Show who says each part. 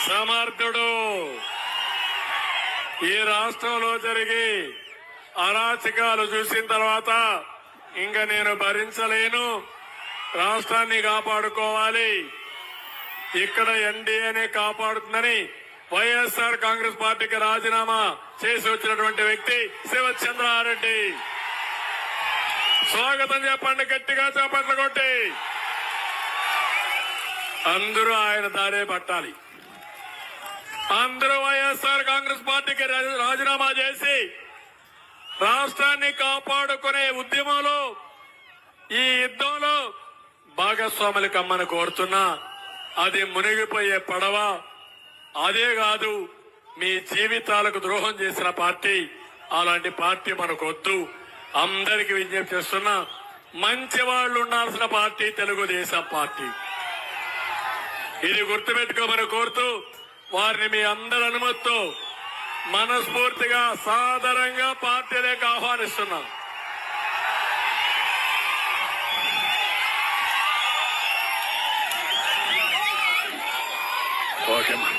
Speaker 1: సమర్థుడు. ఈ రాష్ట్రంలో జరిగి అరాచకాలు చూసిన తర్వాత ఇంకా నేను భరించలేను. రాష్ట్రాన్ని కాపాడుకోవాలి. ఇక్కడ ఎన్డీఏనే కాపాడుతుందని వైఎస్ఆర్ కాంగ్రెస్ పార్టీకి రాజీనామా చేసి వచ్చినటువంటి వ్యక్తి శివచంద్రారెడ్డి. స్వాగతం చెప్పండి, గట్టిగా చప్పట్లు కొట్టి. అందరూ ఆయన దారే పట్టాలి. అందరూ వైఎస్ఆర్ కాంగ్రెస్ పార్టీకి రాజీనామా చేసి రాష్ట్రాన్ని కాపాడుకునే ఉద్యమంలో, ఈ యుద్ధంలో భాగస్వాములు కమ్మని కోరుతున్నా. అది మునిగిపోయే పడవ. అదే కాదు, మీ జీవితాలకు ద్రోహం చేసిన పార్టీ. అలాంటి పార్టీ మనకు వద్దు. అందరికీ విజ్ఞప్తి చేస్తున్నా, మంచి వాళ్ళు ఉండాల్సిన పార్టీ తెలుగుదేశం పార్టీ. ఇది గుర్తుపెట్టుకోమని కోరుతూ వారిని మీ అందరి అనుమతితో మనస్ఫూర్తిగా సాదరంగా పార్టీలోకి ఆహ్వానిస్తున్నాం. ఓకే.